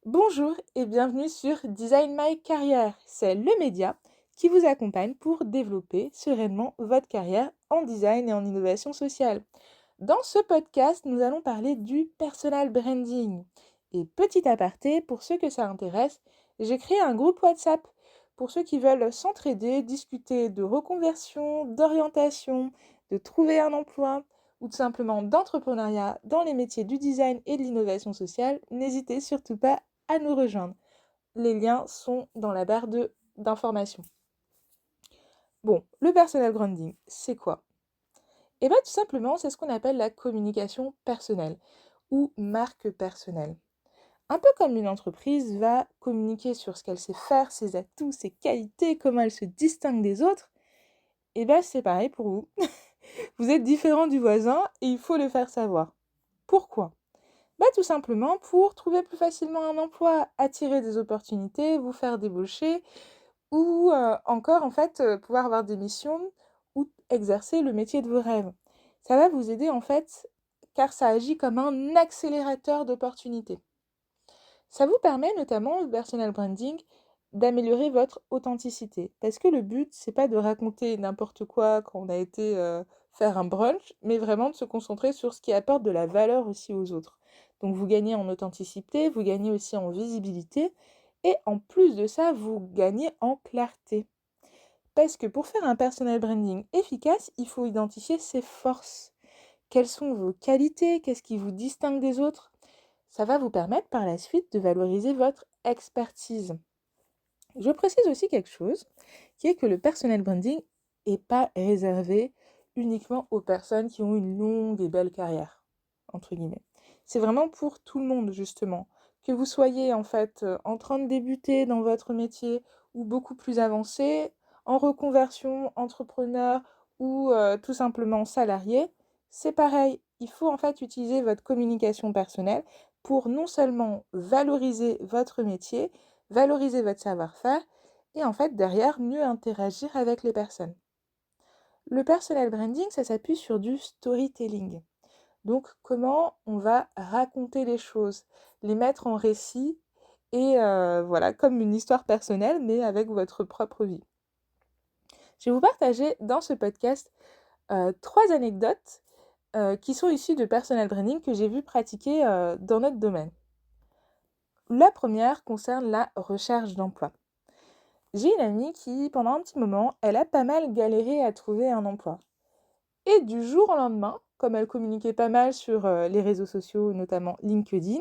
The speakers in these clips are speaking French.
Bonjour et bienvenue sur Design My Career. C'est le média qui vous accompagne pour développer sereinement votre carrière en design et en innovation sociale. Dans ce podcast, nous allons parler du personal branding. Et petit aparté, pour ceux que ça intéresse, j'ai créé un groupe WhatsApp pour ceux qui veulent s'entraider, discuter de reconversion, d'orientation, de trouver un emploi ou tout simplement d'entrepreneuriat dans les métiers du design et de l'innovation sociale. N'hésitez surtout pas à nous rejoindre. Les liens sont dans la barre d'informations. Bon, le personal branding, c'est quoi? Eh bien, tout simplement, c'est ce qu'on appelle la communication personnelle ou marque personnelle. Un peu comme une entreprise va communiquer sur ce qu'elle sait faire, ses atouts, ses qualités, comment elle se distingue des autres, eh bien, c'est pareil pour vous. Vous êtes différent du voisin et il faut le faire savoir. Pourquoi? Bah, tout simplement pour trouver plus facilement un emploi, attirer des opportunités, vous faire débaucher ou encore en fait, pouvoir avoir des missions ou exercer le métier de vos rêves. Ça va vous aider en fait, car ça agit comme un accélérateur d'opportunités. Ça vous permet notamment, le personal branding, d'améliorer votre authenticité. Parce que le but, c'est pas de raconter n'importe quoi quand on a été faire un brunch, mais vraiment de se concentrer sur ce qui apporte de la valeur aussi aux autres. Donc vous gagnez en authenticité, vous gagnez aussi en visibilité, et en plus de ça, vous gagnez en clarté. Parce que pour faire un personal branding efficace, il faut identifier ses forces. Quelles sont vos qualités? Qu'est-ce qui vous distingue des autres? Ça va vous permettre par la suite de valoriser votre expertise. Je précise aussi quelque chose, qui est que le personal branding n'est pas réservé uniquement aux personnes qui ont une longue et belle carrière, entre guillemets. C'est vraiment pour tout le monde, justement. Que vous soyez en fait en train de débuter dans votre métier ou beaucoup plus avancé, en reconversion, entrepreneur ou tout simplement salarié, c'est pareil. Il faut en fait utiliser votre communication personnelle pour non seulement valoriser votre métier, valoriser votre savoir-faire et en fait derrière mieux interagir avec les personnes. Le personal branding, ça s'appuie sur du storytelling. Donc comment on va raconter les choses, les mettre en récit et voilà, comme une histoire personnelle mais avec votre propre vie. Je vais vous partager dans ce podcast 3 anecdotes qui sont issues de personal branding que j'ai vu pratiquer dans notre domaine. La première concerne la recherche d'emploi. J'ai une amie qui, pendant un petit moment, elle a pas mal galéré à trouver un emploi. Et du jour au lendemain, comme elle communiquait pas mal sur les réseaux sociaux, notamment LinkedIn,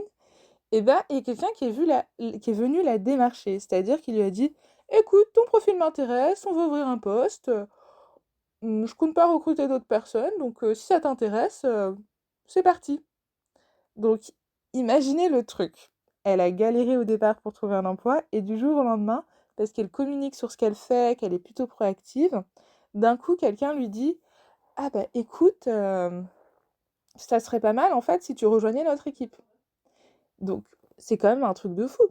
eh ben, il y a quelqu'un qui est venu la démarcher. C'est-à-dire qu'il lui a dit: «Écoute, ton profil m'intéresse, on va ouvrir un poste. Je compte pas recruter d'autres personnes, donc si ça t'intéresse, c'est parti.» Donc, imaginez le truc. Elle a galéré au départ pour trouver un emploi et du jour au lendemain, parce qu'elle communique sur ce qu'elle fait, qu'elle est plutôt proactive, d'un coup, quelqu'un lui dit: «Ah bah écoute, ça serait pas mal en fait si tu rejoignais notre équipe.» Donc, c'est quand même un truc de fou.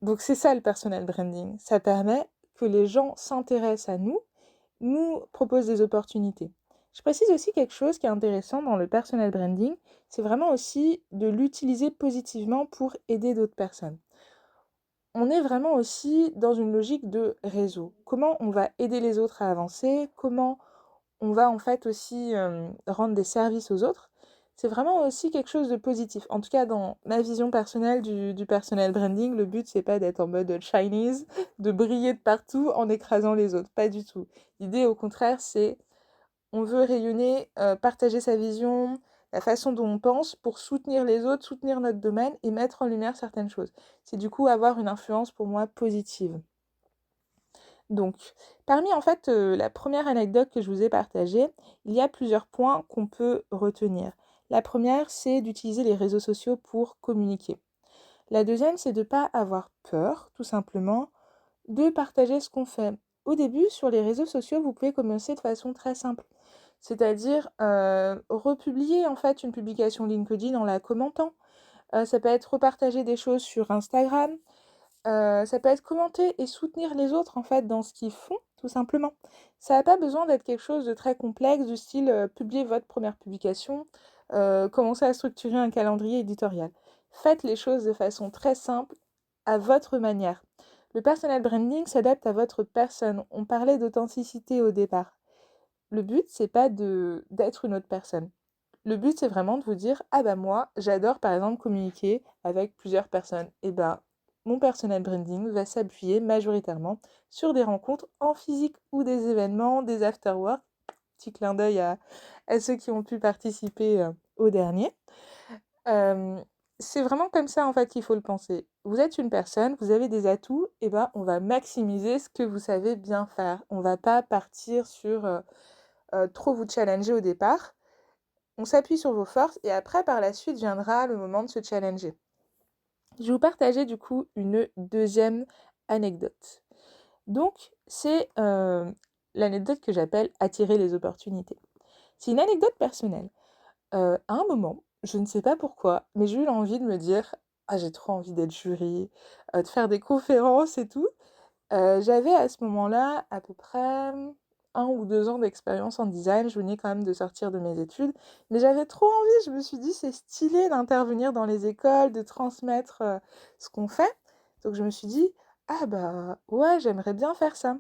Donc c'est ça le personal branding. Ça permet que les gens s'intéressent à nous, nous proposent des opportunités. Je précise aussi quelque chose qui est intéressant dans le personal branding, c'est vraiment aussi de l'utiliser positivement pour aider d'autres personnes. On est vraiment aussi dans une logique de réseau. Comment on va aider les autres à avancer, comment on va en fait aussi rendre des services aux autres. C'est vraiment aussi quelque chose de positif. En tout cas, dans ma vision personnelle du personal branding, le but, c'est pas d'être en mode Chinese, de briller de partout en écrasant les autres. Pas du tout. L'idée, au contraire, c'est on veut rayonner, partager sa vision, la façon dont on pense pour soutenir les autres, soutenir notre domaine et mettre en lumière certaines choses. C'est du coup avoir une influence pour moi positive. Donc, parmi en fait la première anecdote que je vous ai partagée, il y a plusieurs points qu'on peut retenir. La première, c'est d'utiliser les réseaux sociaux pour communiquer. La deuxième, c'est de ne pas avoir peur, tout simplement, de partager ce qu'on fait. Au début, sur les réseaux sociaux, vous pouvez commencer de façon très simple. C'est-à-dire republier en fait une publication LinkedIn en la commentant. Ça peut être repartager des choses sur Instagram. Ça peut être commenter et soutenir les autres en fait dans ce qu'ils font, tout simplement. Ça n'a pas besoin d'être quelque chose de très complexe, du style publier votre première publication, commencer à structurer un calendrier éditorial. Faites les choses de façon très simple, à votre manière. Le personal branding s'adapte à votre personne. On parlait d'authenticité au départ. Le but, c'est pas d'être une autre personne. Le but, c'est vraiment de vous dire, ah bah moi, j'adore par exemple communiquer avec plusieurs personnes. Et bah, mon personal branding va s'appuyer majoritairement sur des rencontres en physique ou des événements, des after-work. Petit clin d'œil à ceux qui ont pu participer au dernier. Euh, c'est vraiment comme ça en fait qu'il faut le penser. Vous êtes une personne, vous avez des atouts, et ben on va maximiser ce que vous savez bien faire. On va pas partir sur trop vous challenger au départ. On s'appuie sur vos forces et après par la suite viendra le moment de se challenger. Je vais vous partager du coup une deuxième anecdote. Donc c'est l'anecdote que j'appelle attirer les opportunités. C'est une anecdote personnelle. À un moment, je ne sais pas pourquoi, mais j'ai eu l'envie de me dire: «Ah j'ai trop envie d'être jury, de faire des conférences et tout». J'avais à ce moment-là à peu près 1 ou 2 ans d'expérience en design. Je venais quand même de sortir de mes études, mais j'avais trop envie. Je me suis dit: «C'est stylé d'intervenir dans les écoles, de transmettre, ce qu'on fait». Donc je me suis dit: «Ah bah ouais, j'aimerais bien faire ça».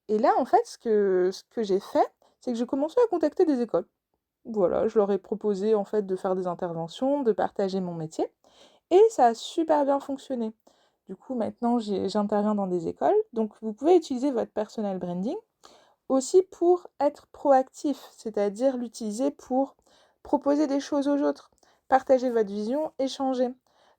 Et là, en fait, ce que j'ai fait, c'est que j'ai commencé à contacter des écoles. Voilà, je leur ai proposé en fait de faire des interventions, de partager mon métier et ça a super bien fonctionné. Du coup, maintenant, j'interviens dans des écoles. Donc, vous pouvez utiliser votre personal branding aussi pour être proactif, c'est-à-dire l'utiliser pour proposer des choses aux autres, partager votre vision, échanger.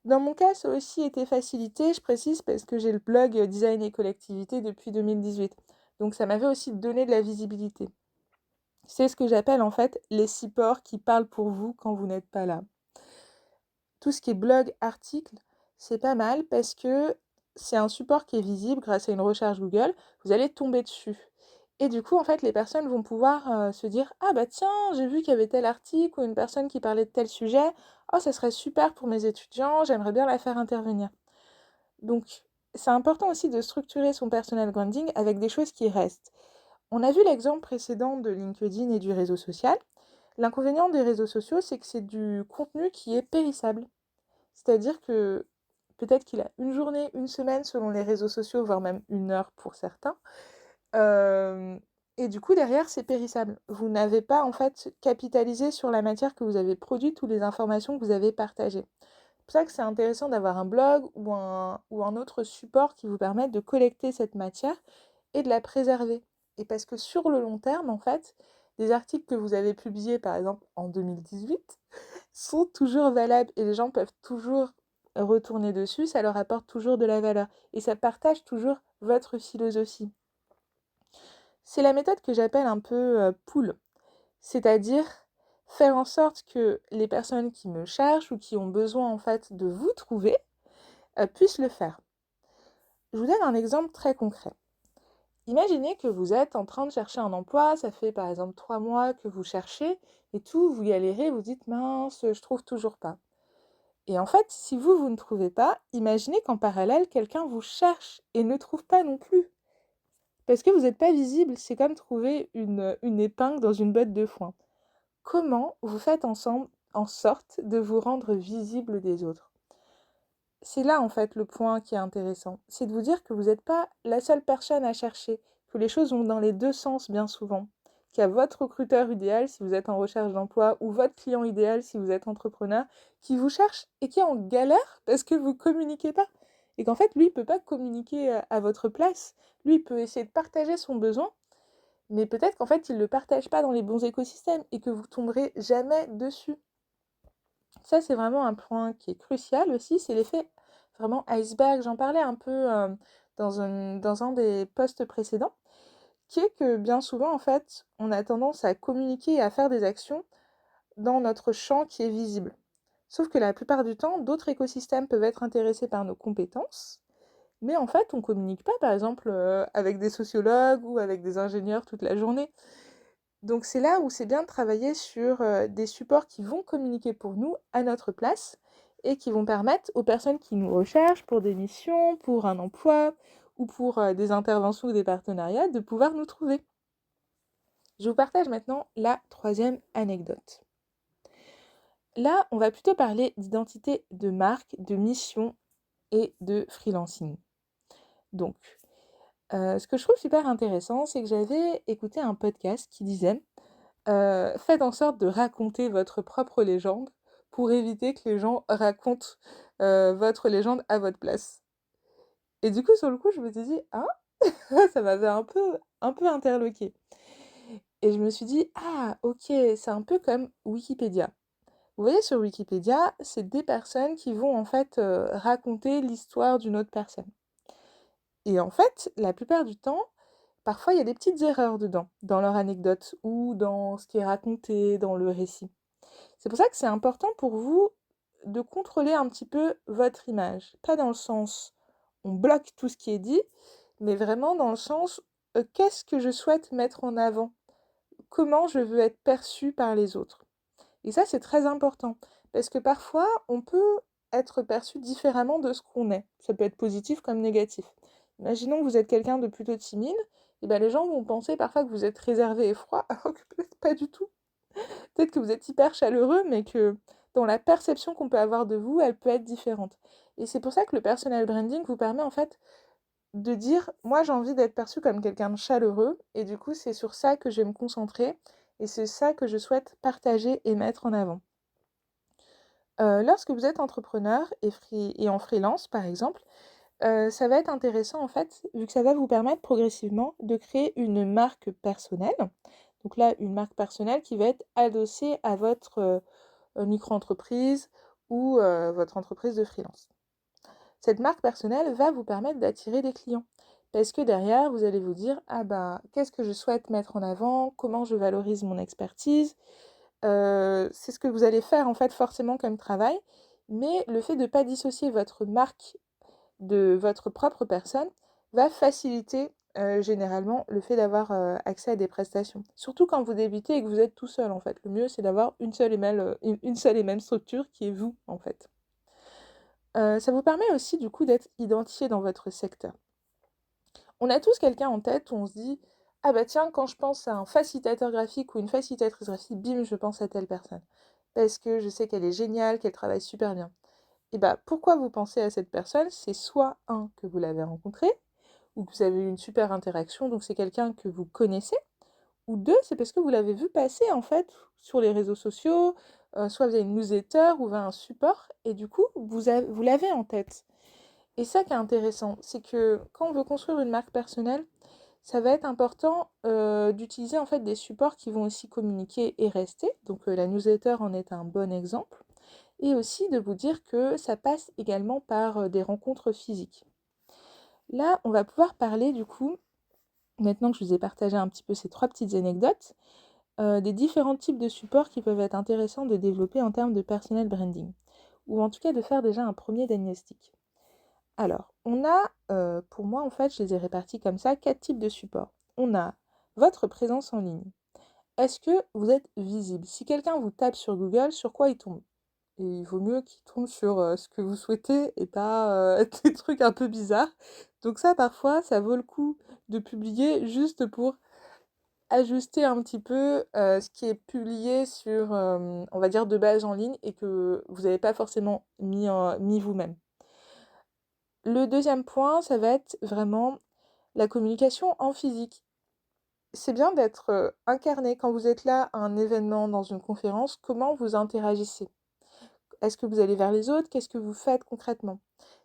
Dans mon cas, ça a aussi été facilité, je précise, parce que j'ai le blog Design et Collectivité depuis 2018. Donc, ça m'avait aussi donné de la visibilité. C'est ce que j'appelle en fait les supports qui parlent pour vous quand vous n'êtes pas là. Tout ce qui est blog, article, c'est pas mal parce que c'est un support qui est visible grâce à une recherche Google. Vous allez tomber dessus. Et du coup, en fait, les personnes vont pouvoir se dire: ah bah tiens, j'ai vu qu'il y avait tel article ou une personne qui parlait de tel sujet. Oh, ça serait super pour mes étudiants, j'aimerais bien la faire intervenir. Donc, c'est important aussi de structurer son personal branding avec des choses qui restent. On a vu l'exemple précédent de LinkedIn et du réseau social. L'inconvénient des réseaux sociaux, c'est que c'est du contenu qui est périssable. C'est-à-dire que peut-être qu'il a une journée, une semaine selon les réseaux sociaux, voire même une heure pour certains. Euh, et du coup, derrière, c'est périssable. Vous n'avez pas en fait capitalisé sur la matière que vous avez produite ou les informations que vous avez partagées. C'est pour ça que c'est intéressant d'avoir un blog ou un autre support qui vous permette de collecter cette matière et de la préserver. Et parce que sur le long terme, en fait, des articles que vous avez publiés, par exemple, en 2018, sont toujours valables et les gens peuvent toujours retourner dessus, ça leur apporte toujours de la valeur et ça partage toujours votre philosophie. C'est la méthode que j'appelle un peu pull, c'est-à-dire faire en sorte que les personnes qui me cherchent ou qui ont besoin en fait de vous trouver puissent le faire. Je vous donne un exemple très concret. Imaginez que vous êtes en train de chercher un emploi, ça fait par exemple 3 mois que vous cherchez et tout, vous galérez, vous dites mince, je trouve toujours pas. Et en fait, si vous, vous ne trouvez pas, imaginez qu'en parallèle, quelqu'un vous cherche et ne trouve pas non plus. Parce que vous n'êtes pas visible, c'est comme trouver une épingle dans une botte de foin. Comment vous faites ensemble en sorte de vous rendre visible des autres? C'est là en fait le point qui est intéressant. C'est de vous dire que vous n'êtes pas la seule personne à chercher, que les choses vont dans les deux sens bien souvent. Qu'il y a votre recruteur idéal si vous êtes en recherche d'emploi ou votre client idéal si vous êtes entrepreneur qui vous cherche et qui est en galère parce que vous ne communiquez pas. Et qu'en fait, lui, il ne peut pas communiquer à votre place. Lui, il peut essayer de partager son besoin, mais peut-être qu'en fait, il ne le partage pas dans les bons écosystèmes et que vous tomberez jamais dessus. Ça, c'est vraiment un point qui est crucial aussi, c'est l'effet vraiment iceberg. J'en parlais un peu dans un des posts précédents, qui est que bien souvent, en fait, on a tendance à communiquer et à faire des actions dans notre champ qui est visible. Sauf que la plupart du temps, d'autres écosystèmes peuvent être intéressés par nos compétences, mais en fait, on ne communique pas, par exemple, avec des sociologues ou avec des ingénieurs toute la journée. Donc c'est là où c'est bien de travailler sur des supports qui vont communiquer pour nous à notre place et qui vont permettre aux personnes qui nous recherchent pour des missions, pour un emploi ou pour des interventions ou des partenariats de pouvoir nous trouver. Je vous partage maintenant la troisième anecdote. Là, on va plutôt parler d'identité de marque, de mission et de freelancing. Donc, ce que je trouve super intéressant, c'est que j'avais écouté un podcast qui disait faites en sorte de raconter votre propre légende pour éviter que les gens racontent votre légende à votre place. Et du coup, sur le coup, je me suis dit, ah, ça m'avait un peu interloqué. Et je me suis dit, ah, ok, c'est un peu comme Wikipédia. Vous voyez, sur Wikipédia, c'est des personnes qui vont en fait raconter l'histoire d'une autre personne. Et en fait, la plupart du temps, parfois il y a des petites erreurs dedans, dans leur anecdote ou dans ce qui est raconté, dans le récit. C'est pour ça que c'est important pour vous de contrôler un petit peu votre image. Pas dans le sens on bloque tout ce qui est dit, mais vraiment dans le sens qu'est-ce que je souhaite mettre en avant? Comment je veux être perçue par les autres? Et ça, c'est très important, parce que parfois, on peut être perçu différemment de ce qu'on est. Ça peut être positif comme négatif. Imaginons que vous êtes quelqu'un de plutôt timide, et ben les gens vont penser parfois que vous êtes réservé et froid, alors que peut-être pas du tout. Peut-être que vous êtes hyper chaleureux, mais que dans la perception qu'on peut avoir de vous, elle peut être différente. Et c'est pour ça que le personal branding vous permet en fait de dire, moi j'ai envie d'être perçu comme quelqu'un de chaleureux, et du coup c'est sur ça que je vais me concentrer, et c'est ça que je souhaite partager et mettre en avant. Lorsque vous êtes entrepreneur et en freelance par exemple, ça va être intéressant en fait, vu que ça va vous permettre progressivement de créer une marque personnelle. Donc là, une marque personnelle qui va être adossée à votre, micro-entreprise ou votre entreprise de freelance. Cette marque personnelle va vous permettre d'attirer des clients. Parce que derrière, vous allez vous dire, ah ben, qu'est-ce que je souhaite mettre en avant, comment je valorise mon expertise. C'est ce que vous allez faire en fait forcément comme travail. Mais le fait de ne pas dissocier votre marque de votre propre personne va faciliter généralement le fait d'avoir accès à des prestations. Surtout quand vous débutez et que vous êtes tout seul en fait. Le mieux c'est d'avoir une seule et même structure qui est vous en fait. Ça vous permet aussi du coup d'être identifié dans votre secteur. On a tous quelqu'un en tête où on se dit ah bah tiens, quand je pense à un facilitateur graphique ou une facilitatrice graphique, bim, je pense à telle personne. Parce que je sais qu'elle est géniale, qu'elle travaille super bien. Et bah pourquoi vous pensez à cette personne? C'est soit un, que vous l'avez rencontré, ou que vous avez eu une super interaction, donc c'est quelqu'un que vous connaissez, ou deux, c'est parce que vous l'avez vu passer en fait sur les réseaux sociaux, soit via une newsletter ou via un support, et du coup vous l'avez en tête. Et ça qui est intéressant, c'est que quand on veut construire une marque personnelle, ça va être important d'utiliser en fait des supports qui vont aussi communiquer et rester. Donc la newsletter en est un bon exemple. Et aussi de vous dire que ça passe également par des rencontres physiques. Là, on va pouvoir parler du coup, maintenant que je vous ai partagé un petit peu ces trois petites anecdotes, des différents types de supports qui peuvent être intéressants de développer en termes de personal branding. Ou en tout cas de faire déjà un premier diagnostic. Alors, on a, pour moi, en fait, je les ai répartis comme ça, 4 types de supports. On a votre présence en ligne. Est-ce que vous êtes visible? Si quelqu'un vous tape sur Google, sur quoi il tombe? Et il vaut mieux qu'il tombe sur ce que vous souhaitez et pas des trucs un peu bizarres. Donc ça, parfois, ça vaut le coup de publier juste pour ajuster un petit peu ce qui est publié sur, on va dire, de base en ligne et que vous n'avez pas forcément mis vous-même. Le deuxième point, ça va être vraiment la communication en physique. C'est bien d'être incarné quand vous êtes là à un événement, dans une conférence, comment vous interagissez. Est-ce que vous allez vers les autres? Qu'est-ce que vous faites concrètement?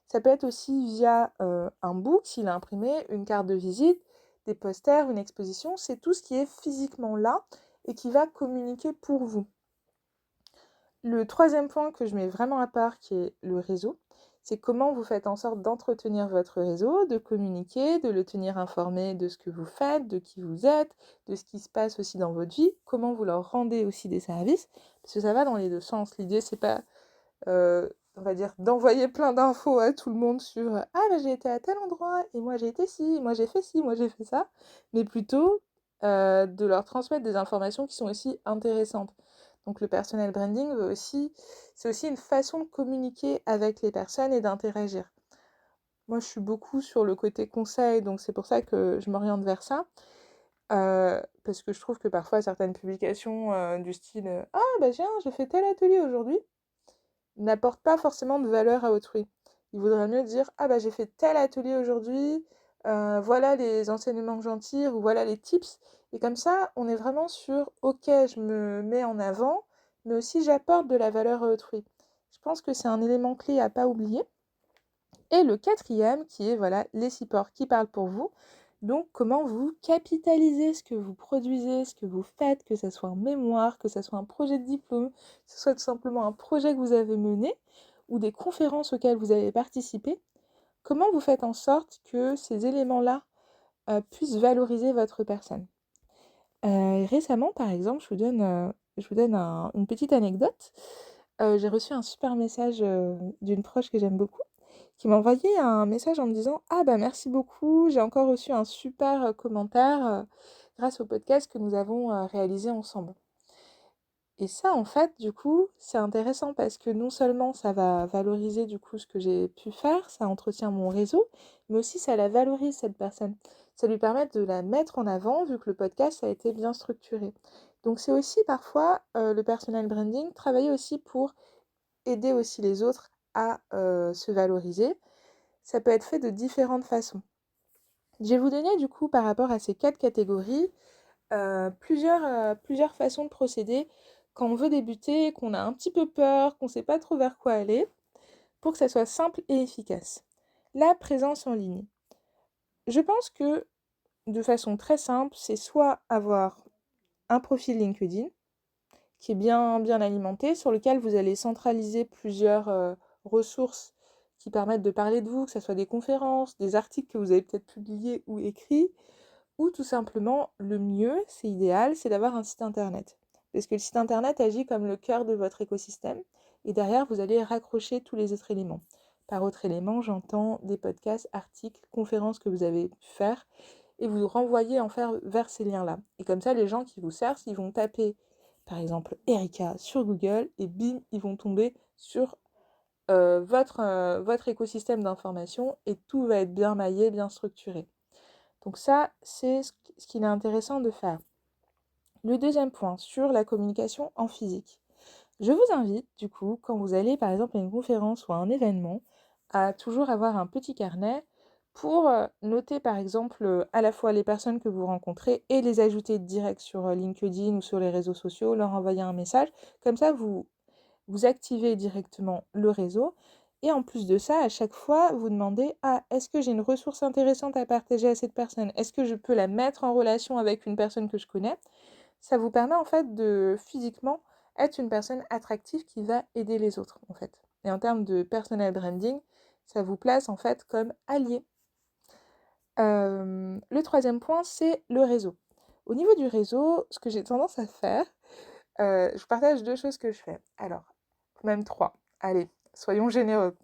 Ça peut être aussi via un book, s'il est imprimé, une carte de visite, des posters, une exposition. C'est tout ce qui est physiquement là et qui va communiquer pour vous. Le troisième point que je mets vraiment à part, qui est le réseau, c'est comment vous faites en sorte d'entretenir votre réseau, de communiquer, de le tenir informé de ce que vous faites, de qui vous êtes, de ce qui se passe aussi dans votre vie, comment vous leur rendez aussi des services, parce que ça va dans les deux sens. L'idée, c'est pas, on va dire, d'envoyer plein d'infos à tout le monde sur ah bah j'ai été à tel endroit, et moi j'ai été ci, moi j'ai fait ci, moi j'ai fait ça, mais plutôt de leur transmettre des informations qui sont aussi intéressantes. Donc le personal branding c'est aussi une façon de communiquer avec les personnes et d'interagir. Moi je suis beaucoup sur le côté conseil, donc c'est pour ça que je m'oriente vers ça. parce que je trouve que parfois certaines publications du style «Ah bah tiens, j'ai fait tel atelier aujourd'hui», n'apportent pas forcément de valeur à autrui. Il vaudrait mieux dire «Ah bah j'ai fait tel atelier aujourd'hui, voilà les enseignements que j'en tire» ou «Voilà les tips», et comme ça, on est vraiment sur «OK, je me mets en avant, mais aussi j'apporte de la valeur à autrui». Je pense que c'est un élément clé à pas oublier. Et le quatrième qui est voilà, les supports qui parlent pour vous. Donc comment vous capitalisez ce que vous produisez, ce que vous faites, que ce soit un mémoire, que ce soit un projet de diplôme, que ce soit tout simplement un projet que vous avez mené ou des conférences auxquelles vous avez participé. Comment vous faites en sorte que ces éléments-là puissent valoriser votre personne. Récemment, par exemple, je vous donne une petite anecdote. J'ai reçu un super message d'une proche que j'aime beaucoup qui m'a envoyé un message en me disant: «Ah bah merci beaucoup, j'ai encore reçu un super, commentaire, grâce au podcast que nous avons, réalisé ensemble». Et ça, en fait, du coup, c'est intéressant parce que non seulement ça va valoriser, du coup, ce que j'ai pu faire, ça entretient mon réseau, mais aussi ça la valorise, cette personne. Ça lui permet de la mettre en avant vu que le podcast a été bien structuré. Donc c'est aussi parfois, le personal branding, travailler aussi pour aider aussi les autres à, se valoriser. Ça peut être fait de différentes façons. Je vais vous donner du coup par rapport à ces 4 catégories, plusieurs façons de procéder quand on veut débuter, qu'on a un petit peu peur, qu'on ne sait pas trop vers quoi aller, pour que ça soit simple et efficace. La présence en ligne. Je pense que de façon très simple, c'est soit avoir un profil LinkedIn qui est bien alimenté, sur lequel vous allez centraliser plusieurs ressources qui permettent de parler de vous, que ce soit des conférences, des articles que vous avez peut-être publiés ou écrits, ou tout simplement, le mieux, c'est idéal, c'est d'avoir un site internet. Parce que le site internet agit comme le cœur de votre écosystème, et derrière, vous allez raccrocher tous les autres éléments. Par autres éléments, j'entends des podcasts, articles, conférences que vous avez pu faire, et vous renvoyez en faire vers ces liens-là. Et comme ça, les gens qui vous servent, ils vont taper, par exemple, Erika sur Google, et bim, ils vont tomber sur votre écosystème d'information, et tout va être bien maillé, bien structuré. Donc ça, c'est ce qu'il est intéressant de faire. Le deuxième point, sur la communication en physique. Je vous invite, du coup, quand vous allez par exemple à une conférence ou à un événement, à toujours avoir un petit carnet pour noter par exemple à la fois les personnes que vous rencontrez et les ajouter direct sur LinkedIn ou sur les réseaux sociaux, leur envoyer un message. Comme ça, vous activez directement le réseau. Et en plus de ça, à chaque fois, vous demandez: «Ah, est-ce que j'ai une ressource intéressante à partager à cette personne? Est-ce que je peux la mettre en relation avec une personne que je connais?» Ça vous permet en fait de physiquement être une personne attractive qui va aider les autres en fait. Et en termes de personal branding, ça vous place en fait comme allié. Le troisième point, c'est le réseau. Au niveau du réseau, ce que j'ai tendance à faire, je vous partage 2 choses que je fais. Alors, même 3. Allez, soyons généreux.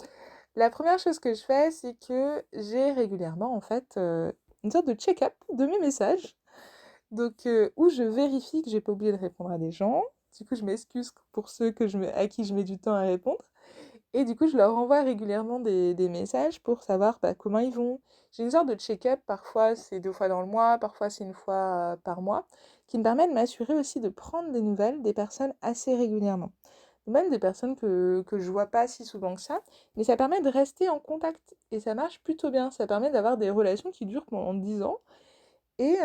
La première chose que je fais, c'est que j'ai régulièrement, en fait, une sorte de check-up de mes messages. Donc, où je vérifie que j'ai pas oublié de répondre à des gens. Du coup, je m'excuse pour ceux à qui je mets du temps à répondre. Et du coup, je leur envoie régulièrement des messages pour savoir comment ils vont. J'ai une sorte de check-up, parfois c'est 2 fois dans le mois, parfois c'est 1 fois par mois, qui me permet de m'assurer aussi de prendre des nouvelles des personnes assez régulièrement. Même des personnes que je vois pas si souvent que ça, mais ça permet de rester en contact. Et ça marche plutôt bien. Ça permet d'avoir des relations qui durent pendant 10 ans. Et,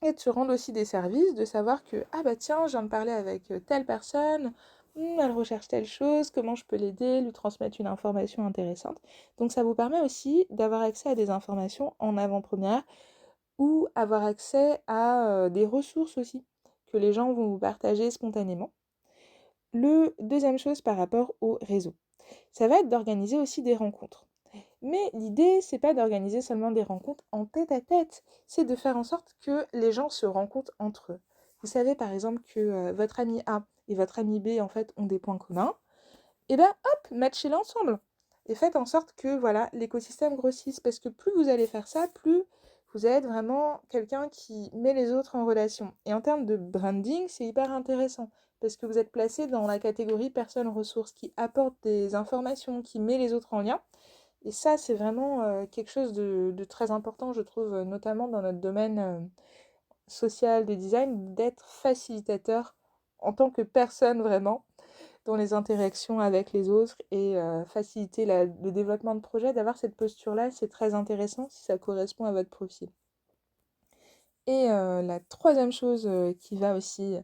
et de se rendre aussi des services, de savoir que, ah bah tiens, je viens de parler avec telle personne, elle recherche telle chose, comment je peux l'aider, lui transmettre une information intéressante. Donc ça vous permet aussi d'avoir accès à des informations en avant-première ou avoir accès à des ressources aussi que les gens vont vous partager spontanément. Le deuxième chose par rapport au réseau, ça va être d'organiser aussi des rencontres. Mais l'idée, c'est pas d'organiser seulement des rencontres en tête à tête, c'est de faire en sorte que les gens se rencontrent entre eux. Vous savez par exemple que votre ami A et votre ami B en fait ont des points communs, et ben hop, matchez-les ensemble. Et faites en sorte que voilà, l'écosystème grossisse, parce que plus vous allez faire ça, plus vous allez être vraiment quelqu'un qui met les autres en relation. Et en termes de branding, c'est hyper intéressant, parce que vous êtes placé dans la catégorie personnes ressources qui apporte des informations, qui met les autres en lien. Et ça, c'est vraiment quelque chose de très important, je trouve, notamment dans notre domaine social de design d'être facilitateur en tant que personne vraiment dans les interactions avec les autres et faciliter le développement de projet, d'avoir cette posture-là, c'est très intéressant si ça correspond à votre profil. Et la troisième chose qui va aussi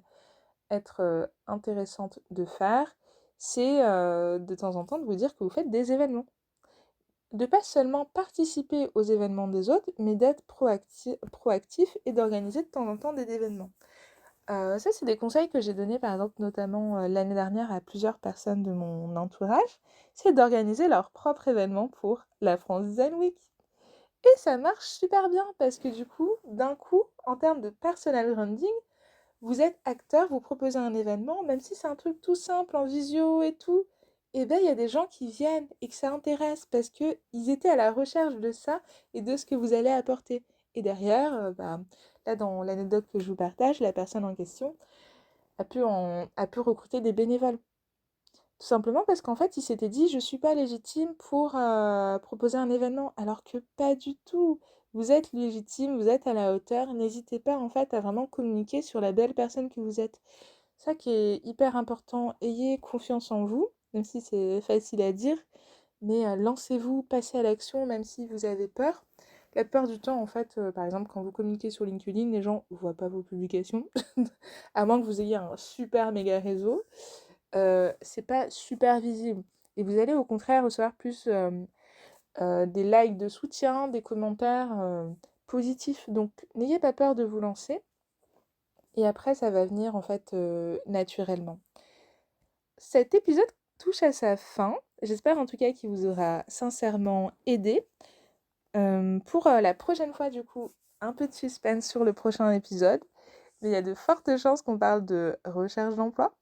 être intéressante de faire, c'est de temps en temps de vous dire que vous faites des événements. De pas seulement participer aux événements des autres, mais d'être proactif et d'organiser de temps en temps des événements. Ça, c'est des conseils que j'ai donnés, par exemple, notamment l'année dernière à plusieurs personnes de mon entourage, c'est d'organiser leur propre événement pour la France Design Week. Et ça marche super bien parce que du coup, d'un coup, en termes de personal branding, vous êtes acteur, vous proposez un événement, même si c'est un truc tout simple en visio et tout, et ben il y a des gens qui viennent et que ça intéresse parce que ils étaient à la recherche de ça et de ce que vous allez apporter. Et derrière, là dans l'anecdote que je vous partage, la personne en question a pu recruter des bénévoles. Tout simplement parce qu'en fait, il s'était dit, je suis pas légitime pour proposer un événement, alors que pas du tout. Vous êtes légitime, vous êtes à la hauteur. N'hésitez pas en fait à vraiment communiquer sur la belle personne que vous êtes. Ça qui est hyper important. Ayez confiance en vous, même si c'est facile à dire, mais lancez-vous, passez à l'action, même si vous avez peur. La peur du temps, en fait, par exemple, quand vous communiquez sur LinkedIn, les gens ne voient pas vos publications, à moins que vous ayez un super méga réseau. C'est pas super visible. Et vous allez au contraire recevoir plus des likes de soutien, des commentaires positifs. Donc n'ayez pas peur de vous lancer. Et après, ça va venir en fait naturellement. Cet épisode touche à sa fin. J'espère en tout cas qu'il vous aura sincèrement aidé. Pour la prochaine fois, du coup, un peu de suspense sur le prochain épisode. Mais il y a de fortes chances qu'on parle de recherche d'emploi.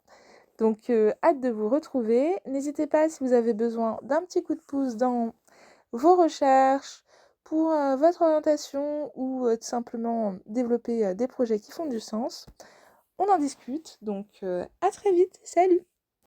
Donc, hâte de vous retrouver. N'hésitez pas si vous avez besoin d'un petit coup de pouce dans vos recherches, pour votre orientation ou tout simplement développer des projets qui font du sens. On en discute. Donc, à très vite. Salut!